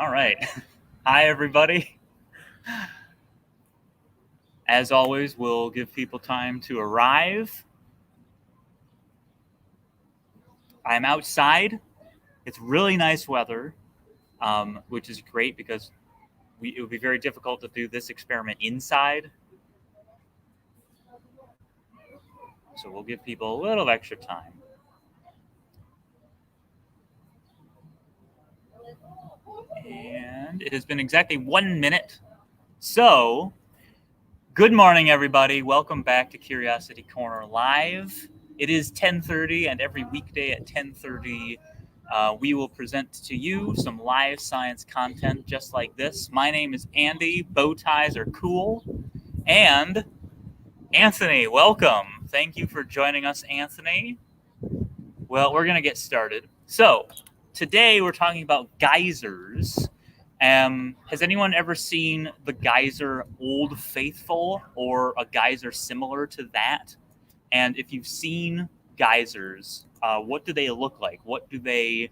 All right. Hi, everybody. As always, we'll give people time to arrive. I'm outside. It's really nice weather, which is great because it would be very difficult to do this experiment inside. So we'll give people a little extra time. And it has been exactly 1 minute. So, good morning, everybody. Welcome back to Curiosity Corner Live. It is 10:30, and every weekday at 10:30, we will present to you some live science content just like this. My name is Andy. Bow ties are cool. And Anthony, welcome. Thank you for joining us, Anthony. Well, we're going to get started. So, today we're talking about geysers. Has anyone ever seen the geyser Old Faithful or a geyser similar to that? And if you've seen geysers, what do they look like? What do they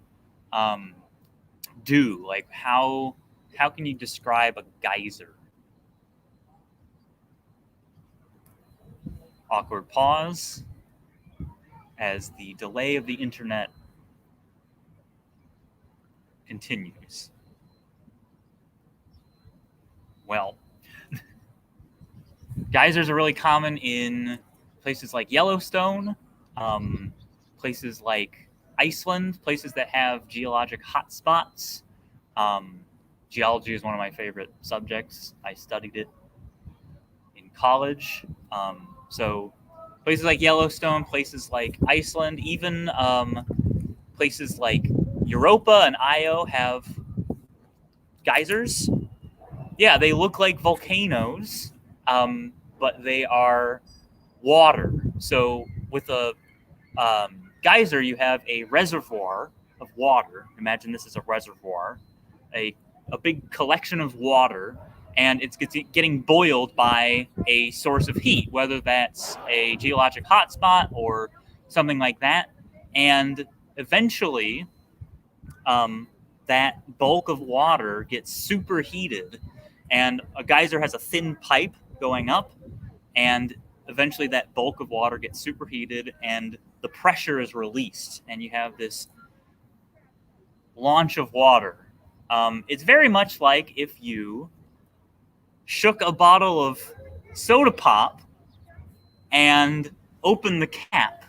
do? Like how can you describe a geyser? Awkward pause as the delay of the internet continues. Well, geysers are really common in places like Yellowstone, places like Iceland, places that have geologic hotspots. Geology is one of my favorite subjects. I studied it in college. So places like Yellowstone, places like Iceland, even places like Europa and Io have geysers. Yeah, they look like volcanoes, but they are water. So with a geyser, you have a reservoir of water. Imagine this is a reservoir, a big collection of water, and it's getting boiled by a source of heat, whether that's a geologic hotspot or something like that. And eventually, that bulk of water gets superheated, and a geyser has a thin pipe going up, and eventually that bulk of water gets superheated and the pressure is released, and you have this launch of water. It's very much like if you shook a bottle of soda pop and opened the cap.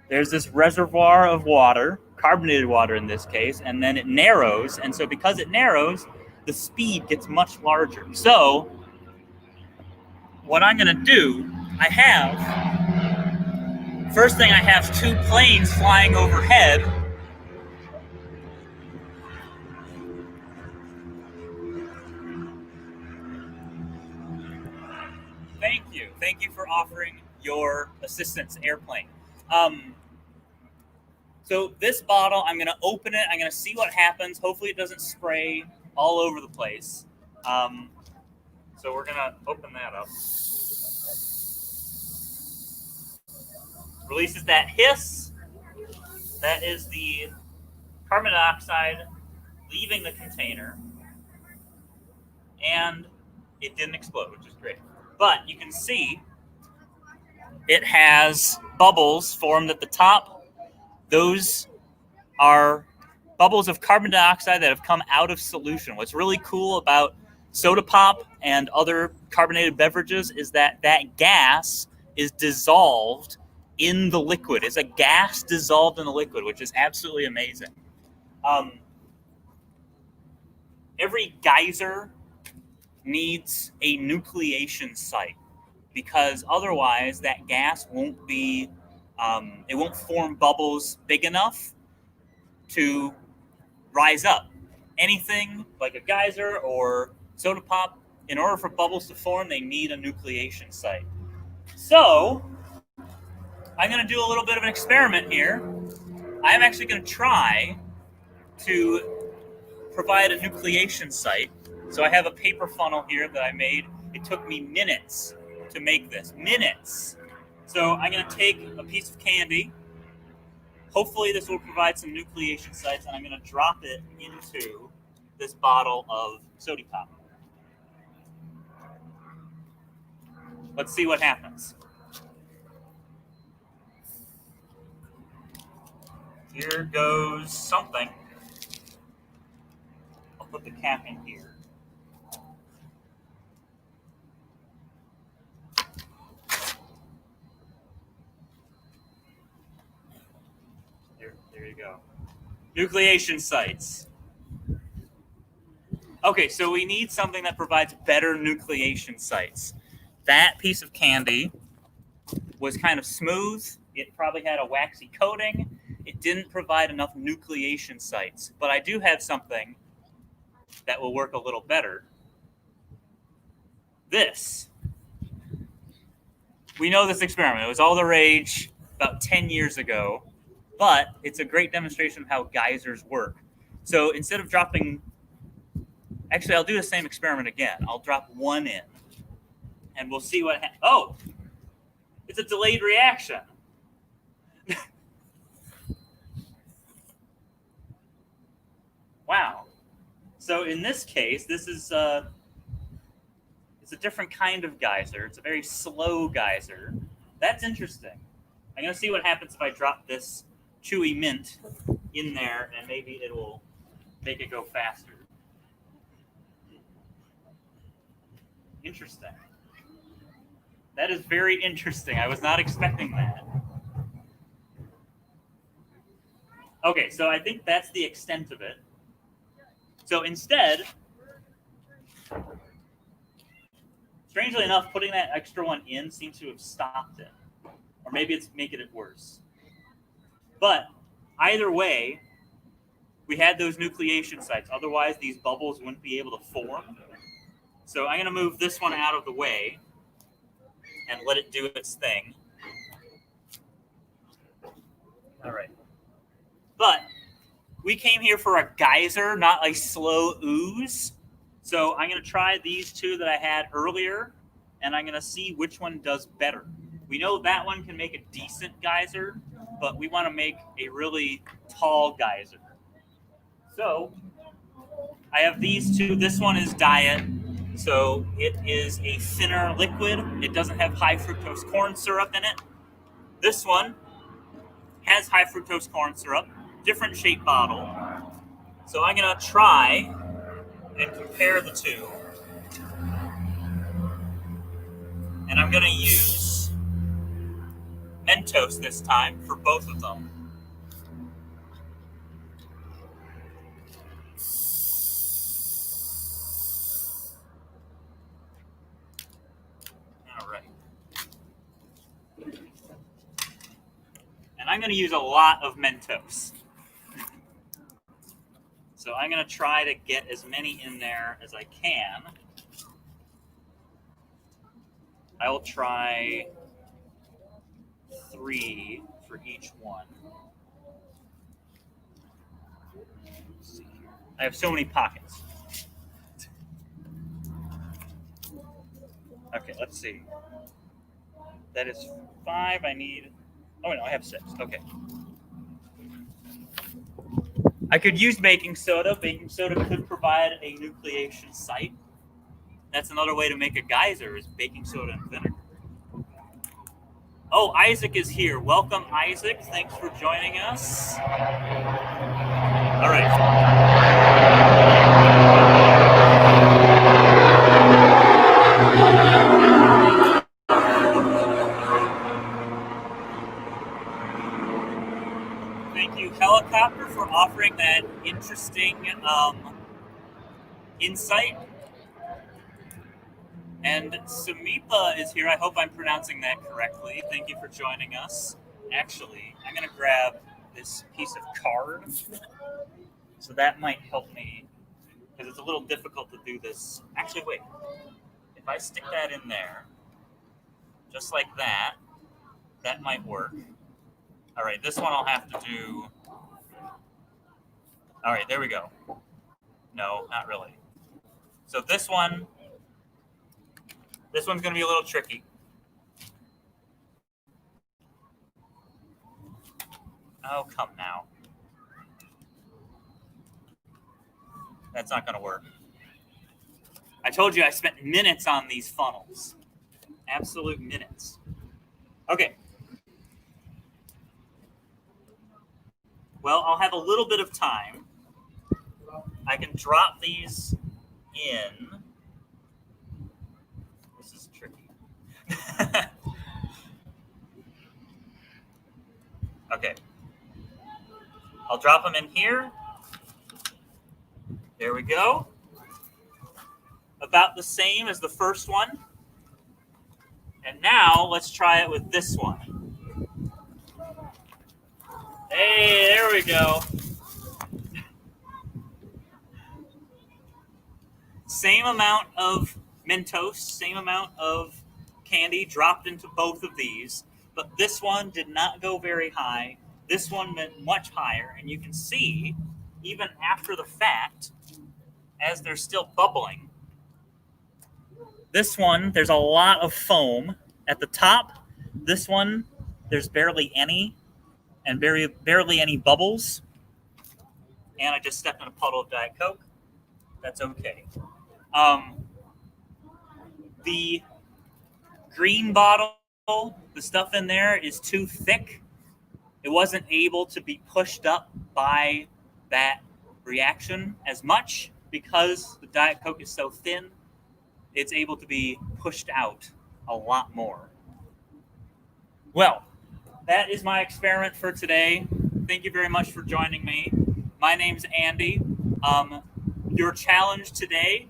There's this reservoir of water, carbonated water in this case, and then it narrows. And so because it narrows, the speed gets much larger. So what I'm going to do, first thing I have two planes flying overhead. Thank you for offering your assistance, airplane. So this bottle, I'm going to open it. I'm going to see what happens. Hopefully it doesn't spray all over the place. So we're going to open that up. Releases that hiss. That is the carbon dioxide leaving the container. And it didn't explode, which is great. But you can see it has bubbles formed at the top. Those are bubbles of carbon dioxide that have come out of solution. What's really cool about soda pop and other carbonated beverages is that gas is dissolved in the liquid. It's a gas dissolved in the liquid, which is absolutely amazing. Every geyser needs a nucleation site, because otherwise that gas won't it won't form bubbles big enough to rise up. Anything like a geyser or soda pop, in order for bubbles to form, they need a nucleation site. So I'm going to do a little bit of an experiment here. I'm actually going to try to provide a nucleation site. So I have a paper funnel here that I made. It took me minutes to make this. Minutes. So I'm going to take a piece of candy. Hopefully this will provide some nucleation sites, and I'm going to drop it into this bottle of soda pop. Let's see what happens. Here goes something. I'll put the cap in here. There you go. Nucleation sites. Okay, so we need something that provides better nucleation sites. That piece of candy was kind of smooth. It probably had a waxy coating. It didn't provide enough nucleation sites. But I do have something that will work a little better. This. We know this experiment. It was all the rage about 10 years ago, but it's a great demonstration of how geysers work. So instead of dropping, actually, I'll do the same experiment again. I'll drop one in, and we'll see what happens. Oh, it's a delayed reaction. Wow. So in this case, this is it's a different kind of geyser. It's a very slow geyser. That's interesting. I'm going to see what happens if I drop this chewy mint in there, and maybe it will make it go faster. Interesting. That is very interesting. I was not expecting that. Okay, so I think that's the extent of it. So instead, strangely enough, putting that extra one in seems to have stopped it. Or maybe it's making it worse. But either way, we had those nucleation sites. Otherwise, these bubbles wouldn't be able to form. So I'm going to move this one out of the way and let it do its thing. All right. But we came here for a geyser, not a slow ooze. So I'm going to try these two that I had earlier, and I'm going to see which one does better. We know that one can make a decent geyser, but we want to make a really tall geyser. So I have these two. This one is diet, so it is a thinner liquid. It doesn't have high fructose corn syrup in it. This one has high fructose corn syrup, different shape bottle. So I'm going to try and compare the two. And I'm going to use Mentos this time for both of them. All right. And I'm going to use a lot of Mentos. So I'm going to try to get as many in there as I can. I will try 3 for each one. Let's see here. I have so many pockets. Okay, let's see. That is 5. I need... Oh, no, I have 6. Okay. I could use baking soda. Baking soda could provide a nucleation site. That's another way to make a geyser, is baking soda and vinegar. Oh, Isaac is here. Welcome, Isaac. Thanks for joining us. All right. Thank you, Helicopter, for offering that interesting insight. And Samipa is here. I hope I'm pronouncing that correctly. Thank you for joining us. Actually, I'm going to grab this piece of card. So that might help me, because it's a little difficult to do this. Actually, wait. If I stick that in there, just like that, that might work. All right, this one I'll have to do. All right, there we go. No, not really. So this one's going to be a little tricky. Oh, come now. That's not going to work. I told you I spent minutes on these funnels. Absolute minutes. Okay. Well, I'll have a little bit of time. I can drop these in. This is tricky. Okay. I'll drop them in here. There we go. About the same as the first one. And now let's try it with this one. Hey, there we go. Same amount of Mentos, same amount of candy dropped into both of these, but this one did not go very high. This one went much higher, and you can see, even after the fact, as they're still bubbling, this one, there's a lot of foam. At the top, this one, there's barely any, and barely any bubbles. And I just stepped in a puddle of Diet Coke. That's okay. The green bottle, the stuff in there is too thick. It wasn't able to be pushed up by that reaction as much because the Diet Coke is so thin. It's able to be pushed out a lot more. Well, that is my experiment for today. Thank you very much for joining me. My name's Andy. Your challenge today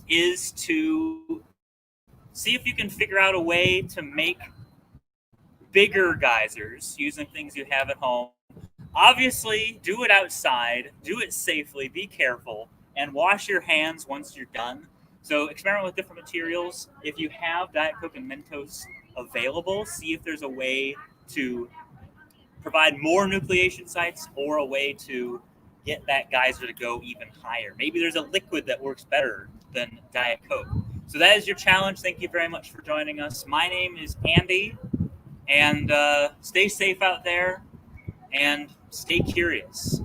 is to see if you can figure out a way to make bigger geysers using things you have at home. Obviously, do it outside, do it safely, be careful, and wash your hands once you're done. So experiment with different materials. If you have Diet Coke and Mentos available, see if there's a way to provide more nucleation sites or a way to get that geyser to go even higher. Maybe there's a liquid that works better than Diet Coke. So that is your challenge. Thank you very much for joining us. My name is Andy, and stay safe out there and stay curious.